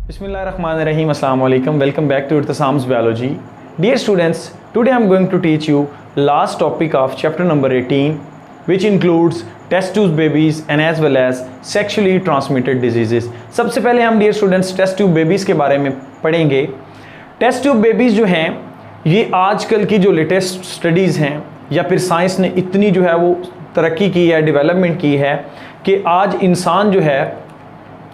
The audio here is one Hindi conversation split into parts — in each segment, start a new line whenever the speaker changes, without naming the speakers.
Bismillahirrahmanirrahim. Assalamu alaikum. Welcome back to Irtisam's Biology. Dear students, today I am going to teach you last topic of chapter number 18, which includes test tube babies and as well as sexually transmitted diseases. सबसे पहले हम dear students test tube babies के बारे में पढ़ेंगे. टेस्ट ट्यूब बेबीज़ जो हैं ये आजकल की जो लेटेस्ट स्टडीज़ हैं या फिर साइंस ने इतनी जो है वो तरक्की की है, डेवलपमेंट की है कि आज इंसान जो है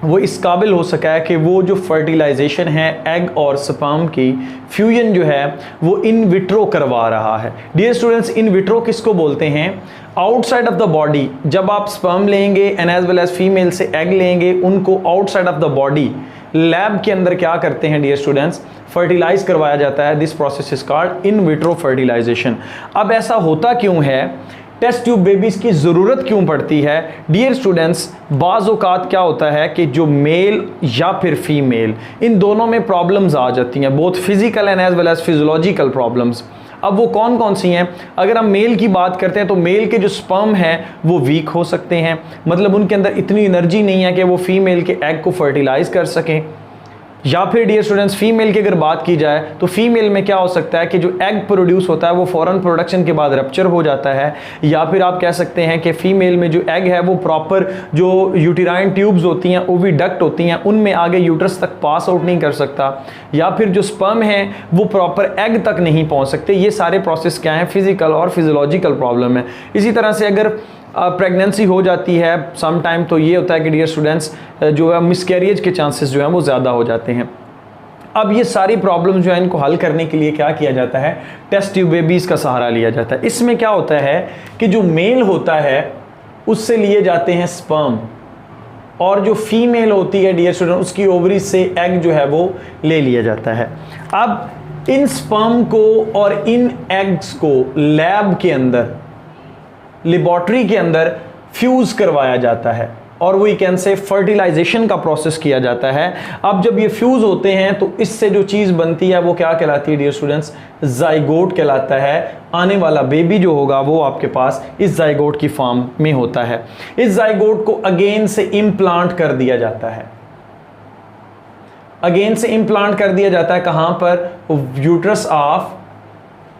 वो इस काबिल हो सका है कि वो जो फर्टिलाइजेशन है एग और स्पर्म की फ्यूजन जो है वो इन विट्रो करवा रहा है. डियर स्टूडेंट्स, इन विट्रो किसको बोलते हैं? आउटसाइड ऑफ द बॉडी जब आप स्पर्म लेंगे and as well as female से एग लेंगे, उनको outside of the body lab के अंदर क्या करते हैं डियर स्टूडेंट्स, फर्टिलाइज करवाया जाता है. This process is called in vitro fertilization. अब ऐसा होता क्यों है? टेस्ट ट्यूब बेबीज़ की ज़रूरत क्यों पड़ती है? डियर स्टूडेंट्स, बाज़ औक़ात क्या होता है कि जो मेल या फिर फीमेल इन दोनों में प्रॉब्लम्स आ जाती हैं, both physical and as well as physiological problems. अब वो कौन कौन सी हैं? अगर हम मेल की बात करते हैं तो मेल के जो स्पर्म हैं वो वीक हो सकते हैं, मतलब उनके अंदर इतनी एनर्जी नहीं है कि वो फीमेल के एग को फर्टिलाइज़ कर सकें. या फिर डियर स्टूडेंट्स, फीमेल की अगर बात की जाए तो फीमेल में क्या हो सकता है कि जो एग प्रोड्यूस होता है वो फ़ौरन प्रोडक्शन के बाद रप्चर हो जाता है. या फिर आप कह सकते हैं कि फ़ीमेल में जो एग है वो प्रॉपर जो यूटेराइन ट्यूब्स होती हैं, ओविडक्ट होती हैं, उनमें आगे यूट्रस तक पास आउट नहीं कर सकता. या फिर जो स्पर्म है वो प्रॉपर एग तक नहीं पहुँच सकते. ये सारे प्रोसेस क्या हैं? फिज़िकल और फिज़ोलॉजिकल प्रॉब्लम है. इसी तरह से अगर प्रेगनेंसी हो जाती है सम टाइम तो ये होता है कि डियर स्टूडेंट्स जो है मिसकैरिएज के चांसेस जो हैं वो ज़्यादा हो जाते हैं. अब ये सारी प्रॉब्लम जो है इनको हल करने के लिए क्या किया जाता है? टेस्ट ट्यूब बेबीज़ का सहारा लिया जाता है. इसमें क्या होता है कि जो मेल होता है उससे लिए जाते हैं स्पर्म और जो फीमेल होती है डियर स्टूडेंट उसकी ओवरीज से एग जो है वो ले लिया जाता है. अब इन स्पर्म को और इन एग्स को लैब के अंदर, लेबोरेटरी के अंदर फ्यूज़ करवाया जाता है और वी कैन से फर्टिलाइजेशन का प्रोसेस किया जाता है. अब जब ये फ्यूज़ होते हैं तो इससे जो चीज़ बनती है वो क्या कहलाती है डियर स्टूडेंट्स? जाइगोट कहलाता है. आने वाला बेबी जो होगा वो आपके पास इस जाइगोट की फॉर्म में होता है. इस जाइगोट को अगेन से इम्प्लांट कर दिया जाता है. अगेन से इम्प्लांट कर दिया जाता है कहाँ पर? यूट्रस ऑफ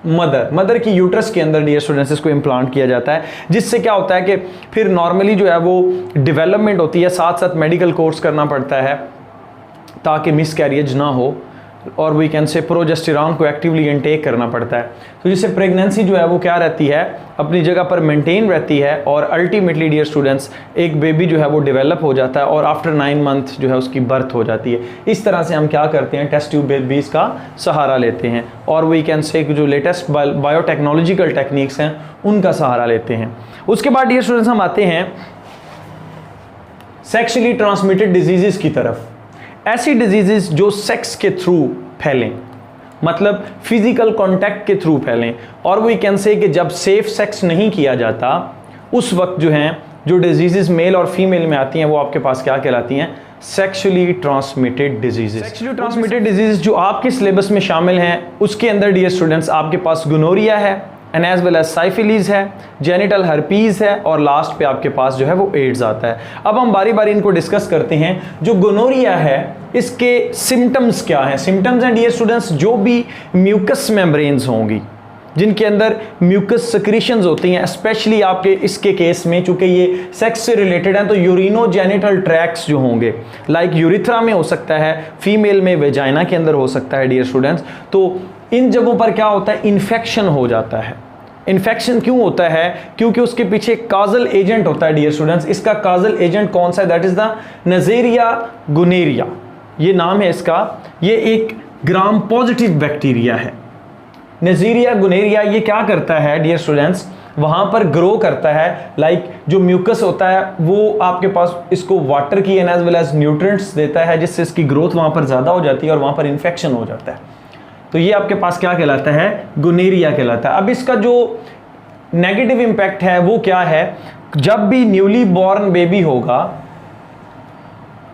मदर की यूट्रस के अंदर डियर स्टूडेंट्स इसको इम्प्लांट किया जाता है. जिससे क्या होता है कि फिर नॉर्मली जो है वो डेवलपमेंट होती है, साथ साथ मेडिकल कोर्स करना पड़ता है ताकि मिसकैरिएज ना हो और वी कैन से प्रोजेस्टेरॉन को एक्टिवली इनटेक करना पड़ता है. तो जिससे प्रेगनेंसी जो है वो क्या रहती है? अपनी जगह पर मेंटेन रहती है और अल्टीमेटली डियर स्टूडेंट्स एक बेबी जो है वो डेवलप हो जाता है और आफ्टर 9 मंथ जो है उसकी बर्थ हो जाती है. इस तरह से हम क्या करते हैं? टेस्ट ट्यूब बेबीज़ का सहारा लेते हैं और वी कैन से जो लेटेस्ट बायोटेक्नोलॉजिकल टेक्निक्स हैं उनका सहारा लेते हैं. उसके बाद डियर स्टूडेंट्स हम आते हैं सेक्सुअली ट्रांसमिटेड डिजीज़ की तरफ. ऐसी डिजीज़ जो सेक्स के थ्रू फैलें, मतलब फिजिकल कांटेक्ट के थ्रू फैलें. और वी कैन से कि जब सेफ सेक्स नहीं किया जाता उस वक्त जो हैं जो डिजीज़ मेल और फीमेल में आती हैं वो आपके पास क्या कहलाती हैं? Sexually transmitted disease. Sexually transmitted disease जो आपके सिलेबस में शामिल हैं उसके अंदर डियर स्टूडेंट्स आपके पास गोनोरिया है एंड एज वेल एज साइफिलीज है, जेनिटल हर्पीज़ है और लास्ट पे आपके पास जो है वो एड्स आता है. अब हम बारी बारी इनको डिस्कस करते हैं. जो गोनोरिया है इसके सिम्टम्स क्या हैं? सिम्टम्स हैं डियर स्टूडेंट्स जो भी म्यूकस मेम्ब्रेन्स होंगी जिनके अंदर म्यूकस सिक्रीशंस होती हैं, स्पेशली आपके इसके केस में चूंकि ये सेक्स से रिलेटेड हैं तो यूरिनोजेनिटल ट्रैक्ट्स जो होंगे लाइक यूरिथ्रा में हो सकता है, फीमेल में वेजाइना के अंदर हो सकता है डियर स्टूडेंट्स. तो इन जगहों पर क्या होता है? इन्फेक्शन हो जाता है. इन्फेक्शन क्यों होता है? क्योंकि उसके पीछे काजल एजेंट होता है डियर स्टूडेंट्स. इसका काजल एजेंट कौन सा है? दैट इज द नेज़ेरिया गोनेरिया, ये नाम है इसका. ये एक ग्राम पॉजिटिव बैक्टीरिया है. नेज़ेरिया गोनेरिया ये क्या करता है डियर स्टूडेंट्स? वहाँ पर ग्रो करता है. लाइक जो म्यूकस होता है वो आपके पास इसको वाटर की and as well as nutrients देता है जिससे इसकी ग्रोथ वहाँ पर ज़्यादा हो जाती है और वहाँ पर इन्फेक्शन हो जाता है. तो ये आपके पास क्या कहलाता है? गोनेरिया कहलाता है. अब इसका जो नेगेटिव इम्पैक्ट है वो क्या है? जब भी न्यूली बॉर्न बेबी होगा,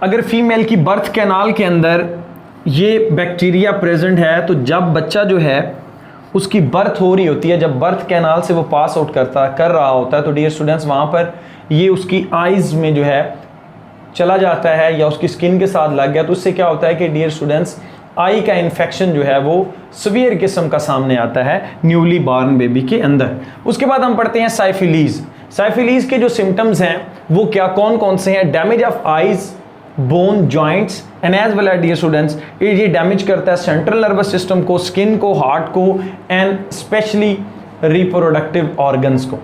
अगर फीमेल की बर्थ कैनाल के अंदर ये बैक्टीरिया प्रेजेंट है तो जब बच्चा जो है उसकी बर्थ हो रही होती है, जब बर्थ कैनाल से वो पास आउट कर रहा होता है तो डियर स्टूडेंट्स वहाँ पर ये उसकी आइज़ में जो है चला जाता है या उसकी स्किन के साथ लग गया तो उससे क्या होता है कि डियर स्टूडेंट्स आई का इन्फेक्शन जो है वो सीवियर किस्म का सामने आता है न्यूली बॉर्न बेबी के अंदर। उसके बाद हम पढ़ते हैं साइफिलीज। साइफिलीज के जो सिम्टम्स हैं वो क्या कौन कौन से हैं? Damage of eyes, bone, joints and as well as dear students ये डैमेज करता है सेंट्रल नर्वस सिस्टम को, स्किन को, हार्ट को एंड स्पेशली रिप्रोडक्टिव ऑर्गन्स को।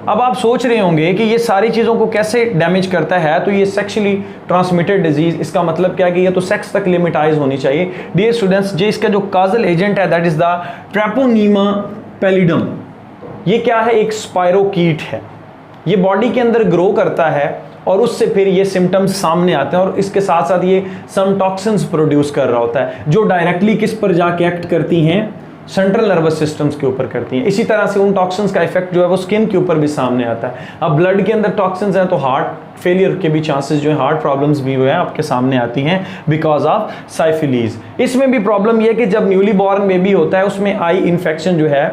अब आप सोच रहे होंगे कि ये सारी चीज़ों को कैसे डैमेज करता है, तो ये सेक्सुअली ट्रांसमिटेड डिजीज, इसका मतलब क्या है कि ये तो सेक्स तक लिमिटाइज होनी चाहिए। डियर स्टूडेंट्स ये इसका जो काजल एजेंट है दैट इज द ट्रैपोनीमा पैलिडम। ये क्या है? एक स्पायरोकीट है। ये बॉडी के अंदर ग्रो करता है और उससे फिर ये सिम्टम्स सामने आते हैं और इसके साथ साथ ये सम टॉक्सिन्स प्रोड्यूस कर रहा होता है जो डायरेक्टली किस पर जाके एक्ट करती हैं? सेंट्रल नर्वस सिस्टम्स के ऊपर करती हैं। इसी तरह से उन टॉक्सिन्स का इफेक्ट जो है वो स्किन के ऊपर भी सामने आता है। अब ब्लड के अंदर टॉक्सिन्स हैं तो हार्ट फेलियर के भी चांसेस जो है, हार्ट प्रॉब्लम्स भी जो है आपके सामने आती हैं बिकॉज ऑफ साइफिलीज। इसमें भी प्रॉब्लम यह कि जब न्यूली बॉर्न बेबी होता है उसमें आई इन्फेक्शन जो है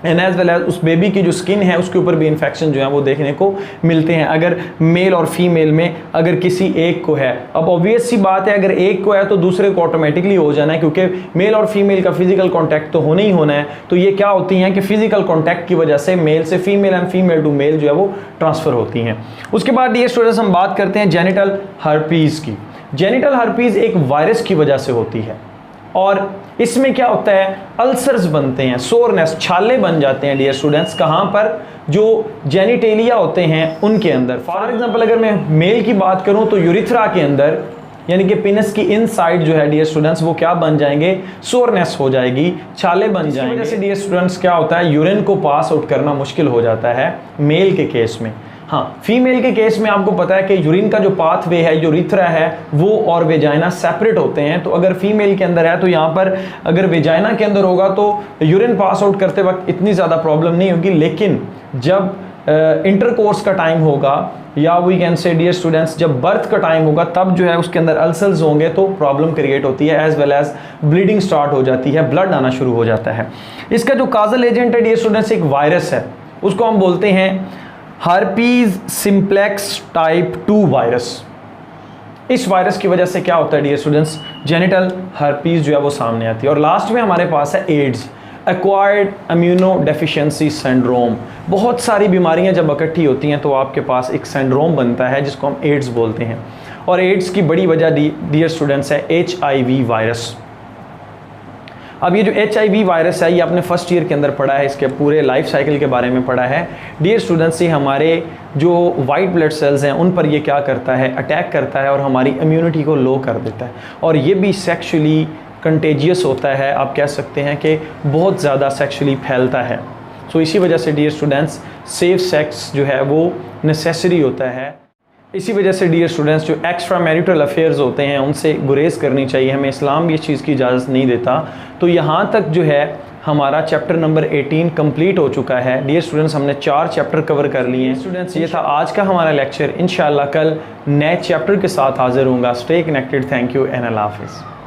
एंड एज वेल एज उस बेबी की जो स्किन है उसके ऊपर भी इन्फेक्शन जो है वो देखने को मिलते हैं अगर मेल और फीमेल में अगर किसी एक को है। अब ऑब्वियस सी बात है अगर एक को है तो दूसरे को ऑटोमेटिकली हो जाना है क्योंकि मेल और फीमेल का फिजिकल कॉन्टैक्ट तो होना ही होना है। तो ये क्या होती हैं कि फिजिकल कॉन्टैक्ट की वजह से मेल से female and female to male जो है वो ट्रांसफर होती हैं। उसके बाद डियर स्टूडेंट्स हम बात करते हैं जेनिटल हर्पीज की। जेनिटल हर्पीज एक वायरस की वजह से होती है और इसमें क्या होता है? अल्सर्स बनते हैं, सोरनेस, छाले बन जाते हैं डियर स्टूडेंट्स। कहाँ पर? जो जेनिटेलिया होते हैं उनके अंदर। फॉर एग्जांपल अगर मैं मेल की बात करूं तो यूरिथ्रा के अंदर यानी कि पेनिस की इनसाइड जो है डियर स्टूडेंट्स वो क्या बन जाएंगे? सोरनेस हो जाएगी, छाले बन जाएंगे। इस वजह से डियर स्टूडेंट्स क्या होता है? यूरिन को पास आउट करना मुश्किल हो जाता है मेल के केस में। हाँ, फीमेल के केस में आपको पता है कि यूरिन का जो पाथवे है, यूरिथ्रा है, वो और वेजाइना सेपरेट होते हैं। तो अगर फीमेल के अंदर है तो यहाँ पर अगर वेजाइना के अंदर होगा तो यूरिन पास आउट करते वक्त इतनी ज़्यादा प्रॉब्लम नहीं होगी, लेकिन जब इंटरकोर्स का टाइम होगा या we can say dear students जब बर्थ का टाइम होगा तब जो है उसके अंदर अल्सर्स होंगे तो प्रॉब्लम क्रिएट होती है as well as bleeding start हो जाती है, ब्लड आना शुरू हो जाता है। इसका जो काजल एजेंट है डियर स्टूडेंट्स एक वायरस है, उसको हम बोलते हैं हर्पीज सिंप्लेक्स टाइप 2 वायरस। इस वायरस की वजह से क्या होता है डियर स्टूडेंट्स? जेनिटल हर्पीज जो है वो सामने आती है। और लास्ट में हमारे पास है AIDS, acquired immunodeficiency syndrome. बहुत सारी बीमारियां जब इकट्ठी होती हैं तो आपके पास एक सिंड्रोम बनता है जिसको हम एड्स बोलते हैं। और एड्स की बड़ी वजह डियर स्टूडेंट्स है HIV वायरस। अब ये जो HIV वायरस है ये आपने फर्स्ट ईयर के अंदर पढ़ा है, इसके पूरे लाइफ साइकिल के बारे में पढ़ा है डियर स्टूडेंट्स। ये हमारे जो वाइट ब्लड सेल्स हैं उन पर ये क्या करता है? अटैक करता है और हमारी इम्यूनिटी को लो कर देता है। और ये भी सेक्सुअली कंटेजियस होता है, आप कह सकते हैं कि बहुत ज़्यादा सेक्सुअली फैलता है। सो इसी वजह से डियर स्टूडेंट्स सेफ सेक्स जो है वो नेसेसरी होता है। इसी वजह से डियर स्टूडेंट्स जो एक्स्ट्रा मैरिटल अफेयर्स होते हैं उनसे गुरेज करनी चाहिए, हमें इस्लाम भी इस चीज़ की इजाज़त नहीं देता। तो यहाँ तक जो है हमारा चैप्टर नंबर 18 कंप्लीट हो चुका है डियर स्टूडेंट्स। हमने 4 चैप्टर कवर कर लिए हैं स्टूडेंट्स। ये था आज का हमारा लेक्चर। इंशाल्लाह कल नए चैप्टर के साथ हाजिर होऊंगा। Stay connected. Thank you and अल्लाह हाफिज़।